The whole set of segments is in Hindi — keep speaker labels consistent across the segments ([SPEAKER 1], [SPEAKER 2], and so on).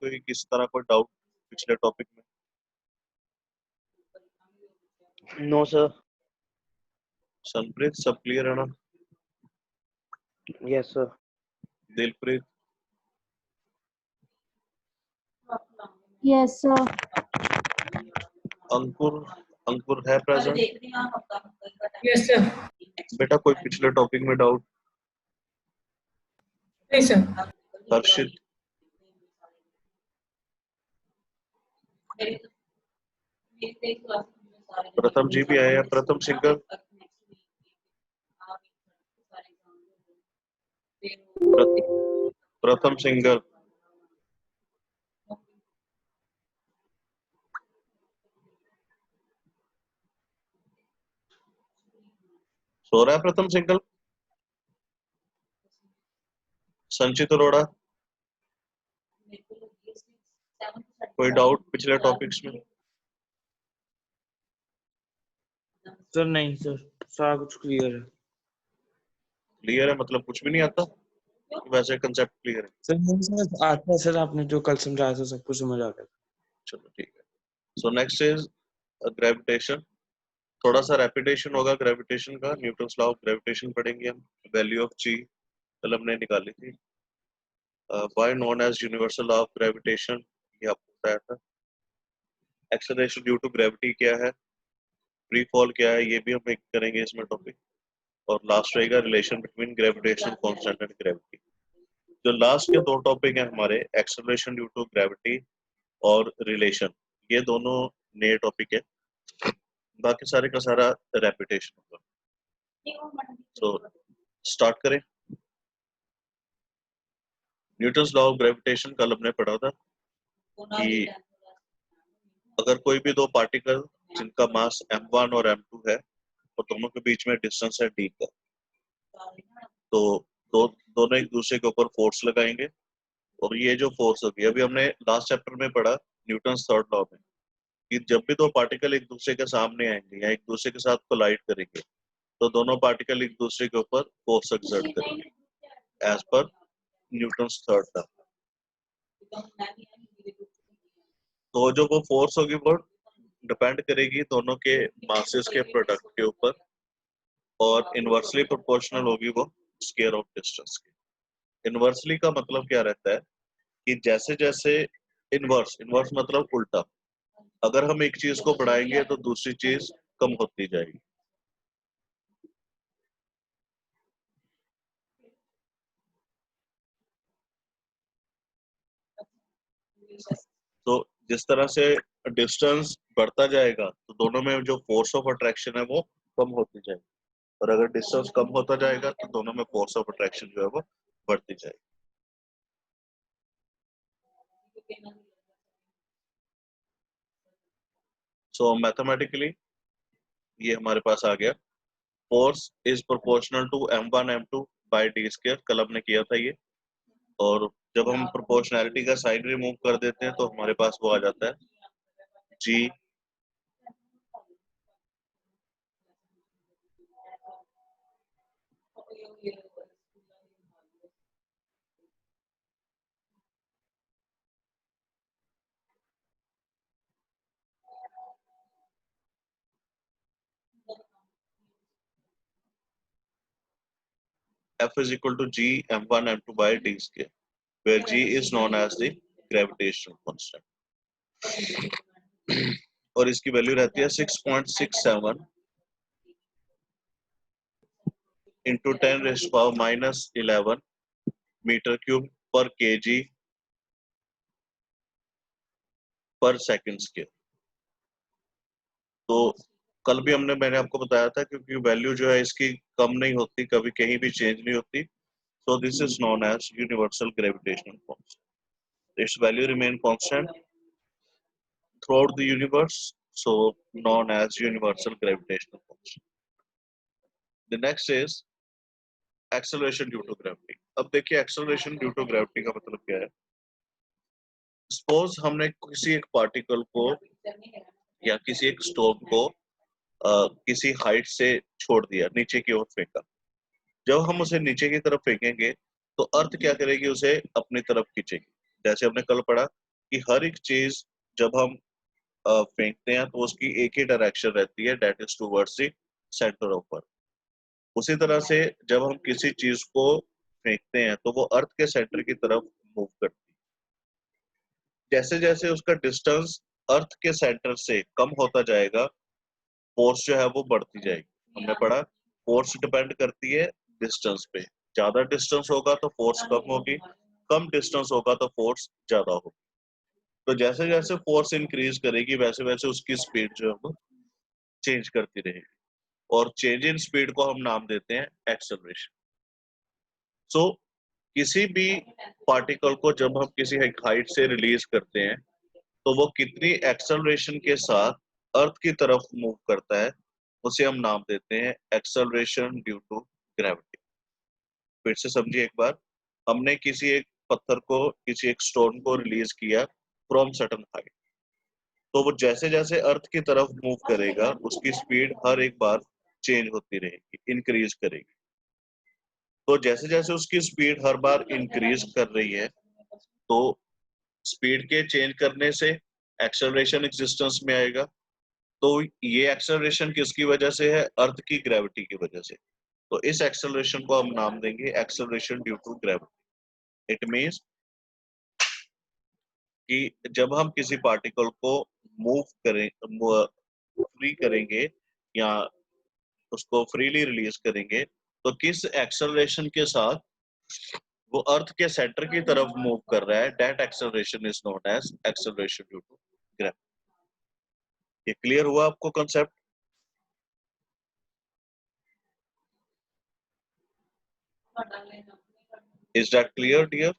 [SPEAKER 1] कोई किस तरह कोई डाउट पिछले टॉपिक में?
[SPEAKER 2] No sir.
[SPEAKER 1] सनप्रीत सब क्लियर है ना?
[SPEAKER 2] Yes sir.
[SPEAKER 1] Dilpreet?
[SPEAKER 3] Yes sir.
[SPEAKER 1] Ankur? Ankur है प्रेजेंट?
[SPEAKER 4] Yes sir.
[SPEAKER 1] बेटा कोई पिछले टॉपिक में डाउट?
[SPEAKER 4] नहीं सर।
[SPEAKER 1] हर्षित? प्रथम जी भी आए हैं। प्रथम सिंगल? प्रथम सिंगल? सो रहा है प्रथम सिंगल? संचित अरोड़ा? कोई डाउट पिछले टॉपिक्स में?
[SPEAKER 2] सर नहीं सर, सारा कुछ क्लियर है।
[SPEAKER 1] क्लियर है मतलब कुछ भी नहीं आता? वैसे कंसेप्ट क्लियर है?
[SPEAKER 2] सर नहीं सर, आता है सर, आपने जो कल समझाया था सब कुछ समझ आ गया।
[SPEAKER 1] चलो ठीक है। So next is gravitation. थोड़ा सा रेपिटेशन होगा ग्रेविटेशन का। न्यूटन्स लॉ ऑफ ग्रेविटेशन पढ़ेंगे हम। वैल्यू ऑफ जी कल हमने निकाली थी। Why known as universal law of gravitation, ये आपको बताया था। एक्सेलरेशन ड्यू टू ग्रेविटी क्या है, फ्री फॉल क्या है, ये भी हम एक करेंगे इसमें टॉपिक। और लास्ट रहेगा relation between gravitation constant and gravity. जो लास्ट के दो टॉपिक हैं हमारे, एक्सेलरेशन ड्यू टू ग्रेविटी और रिलेशन, ये दोनों नए टॉपिक है। बाकी सारे का सारा रेपिटेशन होगा। तो स्टार्ट करें। न्यूटन्स लॉ ऑफ ग्रेविटेशन कल हमने पढ़ा था कि अगर कोई भी दो पार्टिकल जिनका मास m1 और m2 है और दोनों के बीच में डिस्टेंस है d का, तो दोनों एक दूसरे के ऊपर फोर्स लगाएंगे। और ये जो फोर्स होगी, अभी हमने लास्ट चैप्टर में पढ़ा न्यूटन्स थर्ड लॉ में, कि जब भी दो पार्टिकल एक दूसरे के सामने आएंगे या एक दूसरे के साथ कोलाइड करेंगे तो दोनों पार्टिकल एक दूसरे के ऊपर फोर्स एक्सर्ट करेंगे एज पर न्यूटन्स थर्ड लॉ। तो जो वो फोर्स होगी वो डिपेंड करेगी दोनों के मासेस के प्रोडक्ट के ऊपर, और इनवर्सली प्रोपोर्शनल होगी वो स्क्वायर ऑफ डिस्टेंस के। इनवर्सली का मतलब क्या रहता है कि जैसे जैसे इनवर्स, इनवर्स मतलब उल्टा, अगर हम एक चीज को बढ़ाएंगे तो दूसरी चीज कम होती जाएगी। तो जिस तरह से डिस्टेंस बढ़ता जाएगा तो दोनों में जो फोर्स ऑफ अट्रैक्शन है वो कम होती जाएगी, और अगर डिस्टेंस कम होता जाएगा तो दोनों में फोर्स ऑफ अट्रैक्शन जो है वो बढ़ती जाएगी। सो मैथमेटिकली ये हमारे पास आ गया, force is proportional to m1 m2 by d square. कल हमने किया था ये। और जब हम प्रोपोर्शनैलिटी का साइन रिमूव कर देते हैं तो हमारे पास वो आ जाता है g F is equal to g m1 m2 by d square, where g is known as the gravitational constant। और इसकी वैल्यू रहती है 6.67 इंटू 10⁻⁻11 मीटर क्यूब पर kg पर सेकंड स्क्वायर। तो कल भी मैंने आपको बताया था, क्योंकि वैल्यू जो है इसकी कम नहीं होती, कभी कहीं भी चेंज नहीं होती। So this is known as universal gravitational constant. Its value remain constant throughout the universe, so known as universal gravitational constant. The next is acceleration due to gravity. अब देखिए acceleration due to gravity का मतलब क्या है। Suppose हमने किसी एक पार्टिकल को या किसी एक स्टोन को किसी हाइट से छोड़ दिया, नीचे की ओर फेंका। जब हम उसे नीचे की तरफ फेंकेंगे तो अर्थ क्या करेगी, उसे अपनी तरफ खींचेगी। जैसे हमने कल पढ़ा कि हर एक चीज जब हम फेंकते हैं तो उसकी एक ही डायरेक्शन रहती है, that is towards the centre of earth. उसी तरह से जब हम किसी चीज को फेंकते हैं तो वो अर्थ के सेंटर की तरफ मूव करती है। जैसे जैसे उसका डिस्टेंस अर्थ के सेंटर से कम होता जाएगा, फोर्स जो है वो बढ़ती जाएगी। हमने पढ़ा फोर्स डिपेंड करती है डिस्टेंस पे। ज्यादा डिस्टेंस होगा तो फोर्स कम होगी, कम डिस्टेंस होगा तो फोर्स ज्यादा होगी। तो जैसे जैसे फोर्स इंक्रीज करेगी वैसे वैसे उसकी स्पीड जो है वो चेंज करती रहेगी, और चेंज इन स्पीड को हम नाम देते हैं एक्सेलरेशन। सो किसी भी पार्टिकल को जब हम किसी हाइट से रिलीज करते हैं तो वो कितनी एक्सेलरेशन के साथ अर्थ की तरफ मूव करता है, उसे हम नाम देते हैं एक्सेलरेशन ड्यू टू ग्रेविटी। फिर से समझिए एक बार, हमने किसी एक पत्थर को, किसी एक स्टोन को रिलीज किया फ्रॉम सर्टेन हाइट, तो वो जैसे जैसे अर्थ की तरफ मूव करेगा उसकी स्पीड हर एक बार चेंज होती रहेगी, इंक्रीज करेगी। तो जैसे जैसे उसकी स्पीड हर बार इंक्रीज कर रही है, तो स्पीड के चेंज करने से एक्सेलरेशन एग्जिस्टेंस में आएगा। तो ये एक्सेलरेशन किसकी वजह से है? अर्थ की ग्रेविटी की वजह से। तो इस एक्सेलरेशन को हम नाम देंगे acceleration due to gravity. It means कि जब हम किसी पार्टिकल को मूव करें, फ्री करेंगे या उसको फ्रीली रिलीज करेंगे, तो किस एक्सेलरेशन के साथ वो अर्थ के सेंटर की तरफ मूव कर रहा है, that acceleration is known as acceleration due to gravity. ये क्लियर हुआ आपको concept? Is that clear dear?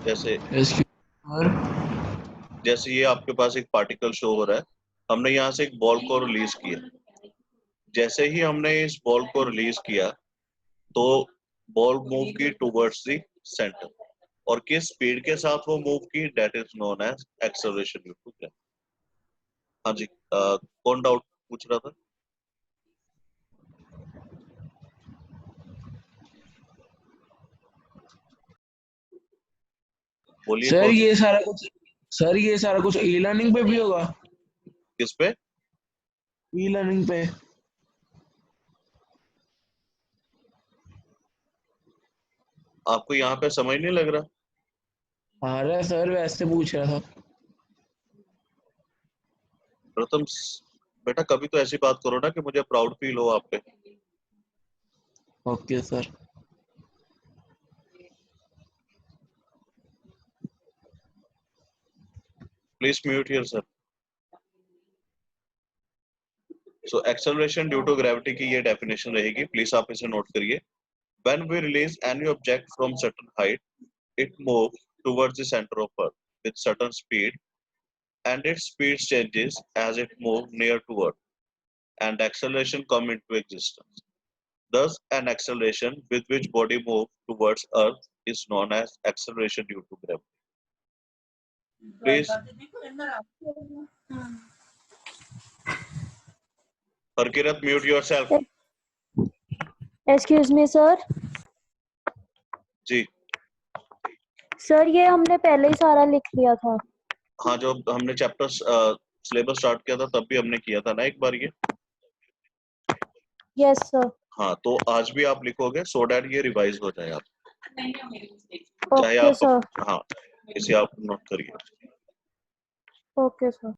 [SPEAKER 1] जैसे जैसे ये आपके पास एक पार्टिकल शो हो रहा है, हमने यहाँ से एक बॉल को रिलीज किया। जैसे ही हमने इस बॉल को रिलीज किया तो बॉल मूव की टुवर्ड्स द सेंटर, और किस स्पीड के साथ वो मूव की, that is known as acceleration due to gravity. हाँ जी, कौन डाउट पूछ रहा था? बोलिए
[SPEAKER 2] सर
[SPEAKER 1] कौन?
[SPEAKER 2] ये सारा कुछ ई लर्निंग पे भी होगा?
[SPEAKER 1] किस पे?
[SPEAKER 2] ई लर्निंग पे।
[SPEAKER 1] आपको यहाँ पे समझ नहीं लग रहा?
[SPEAKER 2] अरे सर वैसे पूछ रहा था।
[SPEAKER 1] प्रथम बेटा, कभी तो ऐसी बात करो ना कि मुझे प्राउड फील हो आप पे।
[SPEAKER 2] Okay sir.
[SPEAKER 1] Please mute yourself. So acceleration due to gravity की ये डेफिनेशन रहेगी, प्लीज आप इसे नोट करिए। When we release any object from certain height, it moves towards the center of Earth with certain speed, and its speed changes as it moves near to Earth, and acceleration come into existence. Thus, an acceleration with which body moves towards Earth is known as acceleration due to gravity. Please, Harkirat, mute yourself.
[SPEAKER 3] Excuse me sir.
[SPEAKER 1] जी
[SPEAKER 3] सर ये हमने पहले ही सारा लिख लिया था।
[SPEAKER 1] हाँ, जो हमने चैप्टर सिलेबस स्टार्ट किया था तब भी हमने किया था ना एक बार ये।
[SPEAKER 3] Yes sir.
[SPEAKER 1] हाँ, तो आज भी आप लिखोगे सो डैट ये रिवाइज हो जाए। आप चाहे
[SPEAKER 3] ओके
[SPEAKER 1] आप,
[SPEAKER 3] सर।
[SPEAKER 1] हाँ, इसे आप नोट करिए।
[SPEAKER 3] Okay sir.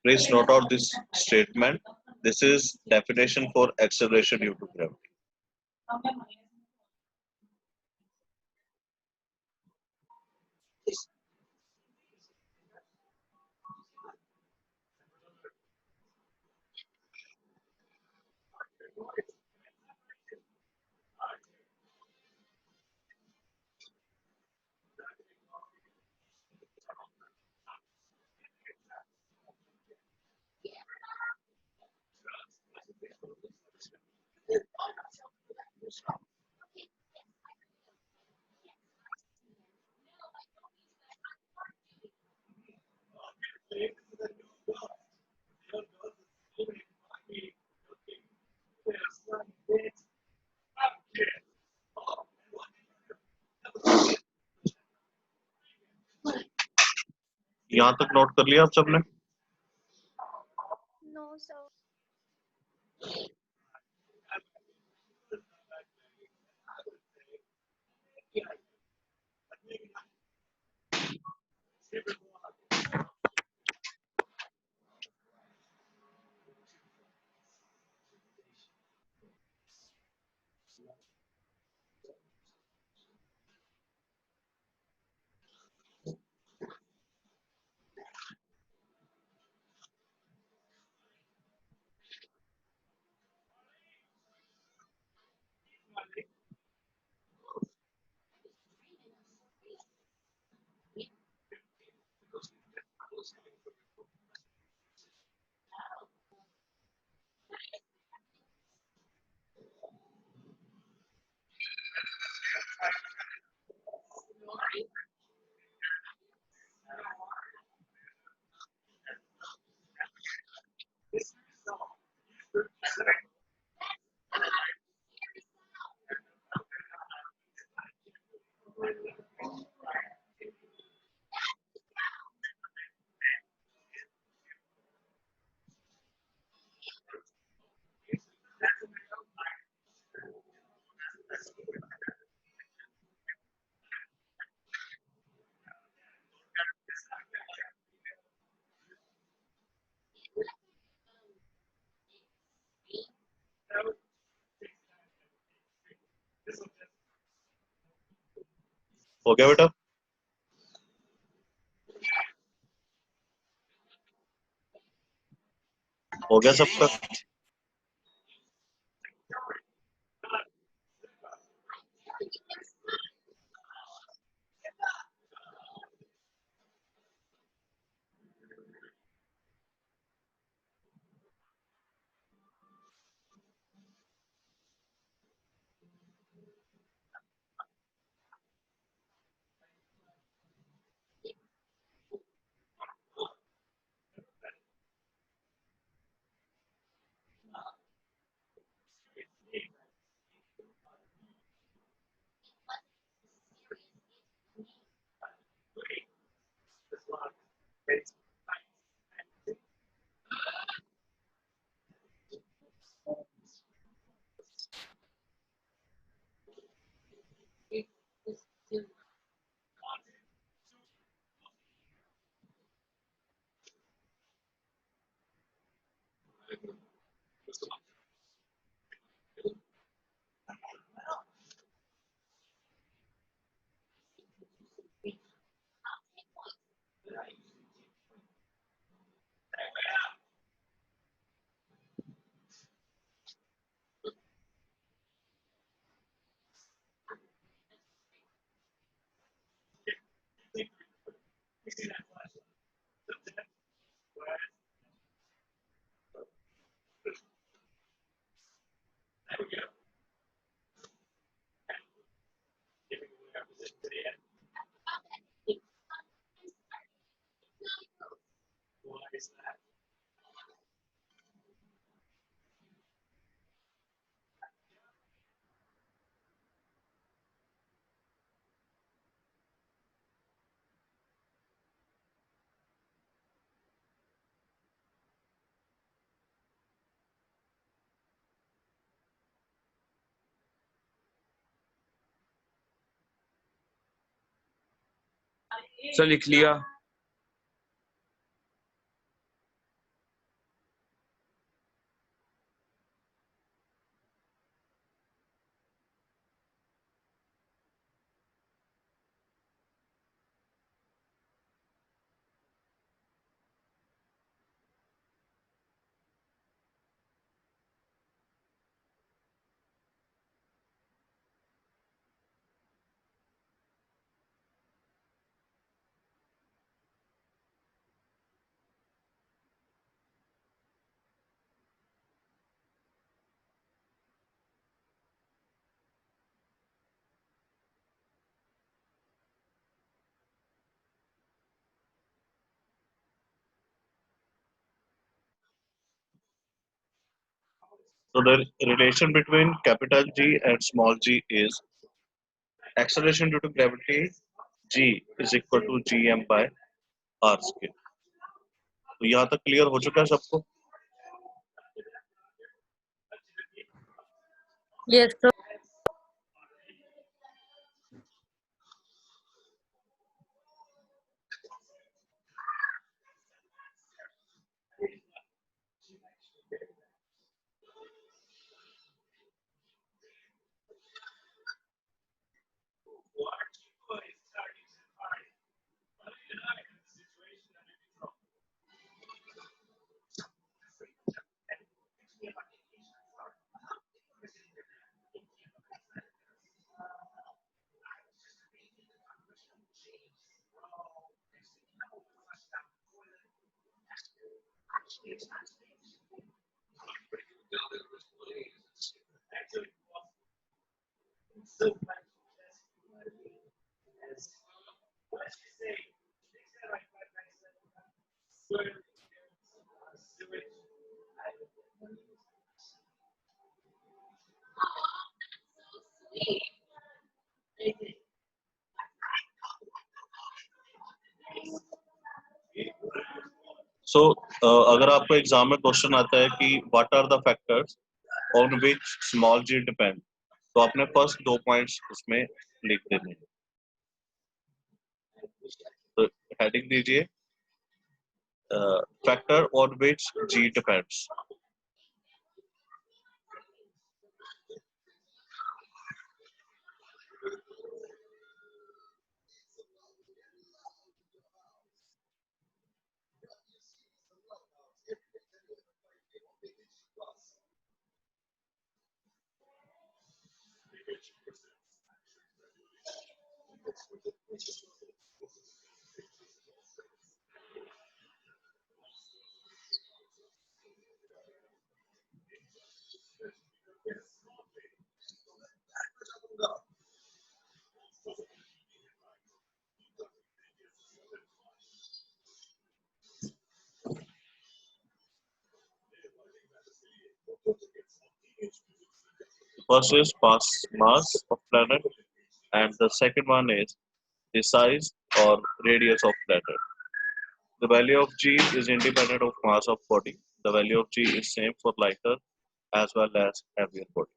[SPEAKER 1] Please note out this statement. This is definition for acceleration due to gravity. यहाँ तक नोट कर लिया आप सबने?
[SPEAKER 3] No sir.
[SPEAKER 1] हो गया बेटा? हो गया सबका?
[SPEAKER 2] सर लिख लिया।
[SPEAKER 1] So the relation between capital G and small g is acceleration due to gravity G is equal to Gm by R square. तो यहाँ तक क्लियर हो चुका है सबको?
[SPEAKER 4] Yes, sir.
[SPEAKER 1] So अगर आपको एग्जाम में क्वेश्चन आता है कि what are the factors on which small g depend, तो आपने फर्स्ट 2 पॉइंट्स उसमें लिख देने हैं. तो हेडिंग दीजिए factor on which g depends. First is mass of planet, and the second one is the size or radius of planet. The value of G is independent of mass of body. The value of G is same for lighter as well as heavier body.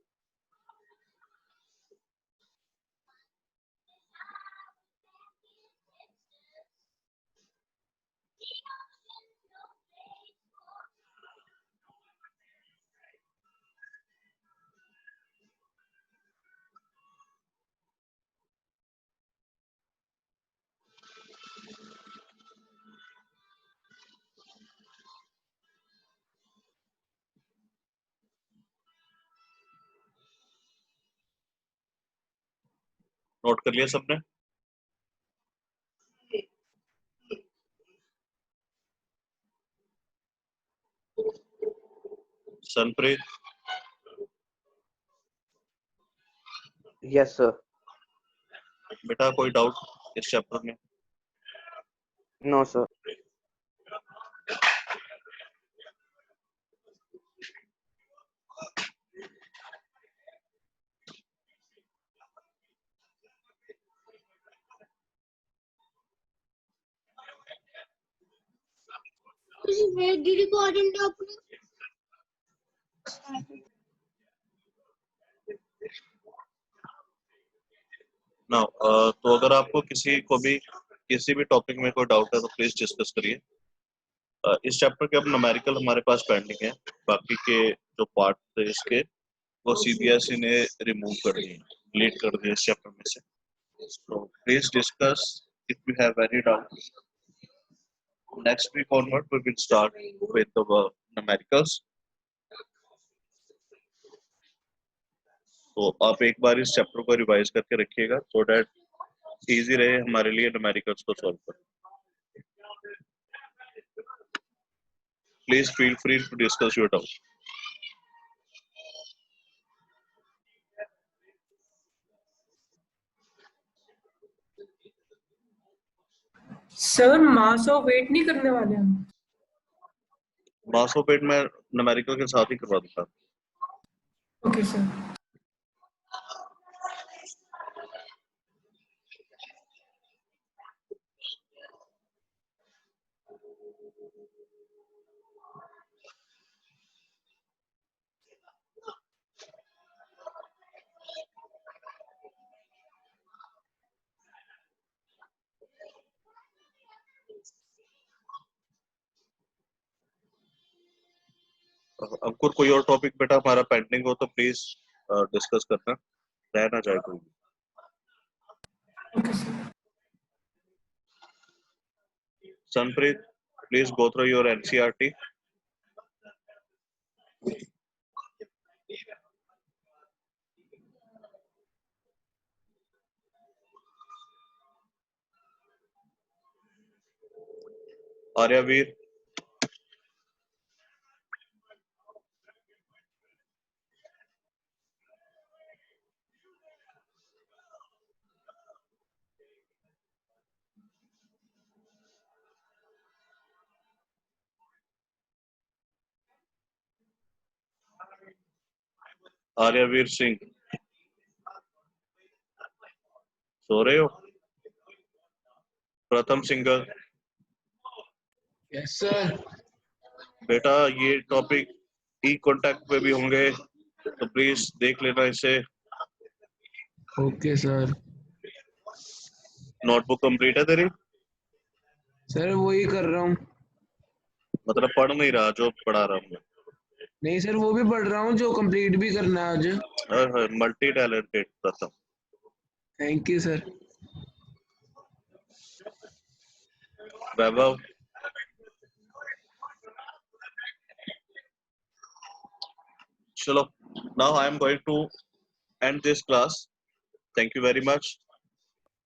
[SPEAKER 1] Note कर लिया सबने? सनप्रीत?
[SPEAKER 2] Yes, sir.
[SPEAKER 1] बेटा कोई डाउट इस चैप्टर में?
[SPEAKER 2] No, sir.
[SPEAKER 5] Where did you go in the
[SPEAKER 1] now तो अगर आपको किसी को भी किसी भी टॉपिक में कोई डाउट है तो प्लीज डिस्कस करिए. इस चैप्टर के अब न्यूमेरिकल हमारे पास पेंडिंग है. बाकी के जो पार्ट थे इसके वो सीबीएसई ने रिमूव कर दिए, डिलीट कर दिए इस चैप्टर में से. So please discuss if you have any doubt. Next week onward we will start with the numericals. तो आप एक बार इस चैप्टर को रिवाइज करके रखिएगा so that इजी रहे हमारे लिए numericals को सॉल्व करना. Please feel free to discuss your doubt.
[SPEAKER 4] Sir mass और वेट नहीं करने वाले हम?
[SPEAKER 1] मास ऑफ वेट में न्यूमेरिकल के साथ ही करवा दूंगा.
[SPEAKER 4] Okay, sir.
[SPEAKER 1] अंकुर, कोई और टॉपिक बेटा हमारा पेंडिंग हो तो प्लीज डिस्कस करना, रह ना जाए कोई।
[SPEAKER 4] Okay, sir.
[SPEAKER 1] Sanpreet, please go through your NCERT. Aryaveer, Aryaveer Singh, सो रहे हो? प्रथम सिंगर,
[SPEAKER 2] यस सर।
[SPEAKER 1] बेटा ये टॉपिक ई कॉन्टैक्ट पे भी होंगे तो प्लीज देख लेना इसे।
[SPEAKER 2] Okay sir.
[SPEAKER 1] नोटबुक कंप्लीट है तेरी?
[SPEAKER 2] सर वही कर रहा हूँ।
[SPEAKER 1] मतलब पढ़ नहीं रहा जो पढ़ा रहा हूँ?
[SPEAKER 2] नहीं सर, वो भी पढ़ रहा हूँ जो कंप्लीट भी करना है आज।
[SPEAKER 1] Multi talented Pratham.
[SPEAKER 2] Thank you sir.
[SPEAKER 1] Vaibhav, चलो, now I am going to end this class. Thank you very much.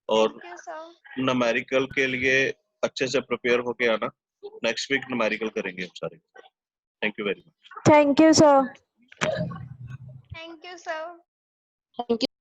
[SPEAKER 1] और न्यूमेरिकल के लिए अच्छे से प्रिपेयर होके आना, नेक्स्ट वीक न्यूमेरिकल करेंगे हम सारे। Thank you very much.
[SPEAKER 3] Thank you sir.
[SPEAKER 5] Thank you, sir.
[SPEAKER 6] Thank you.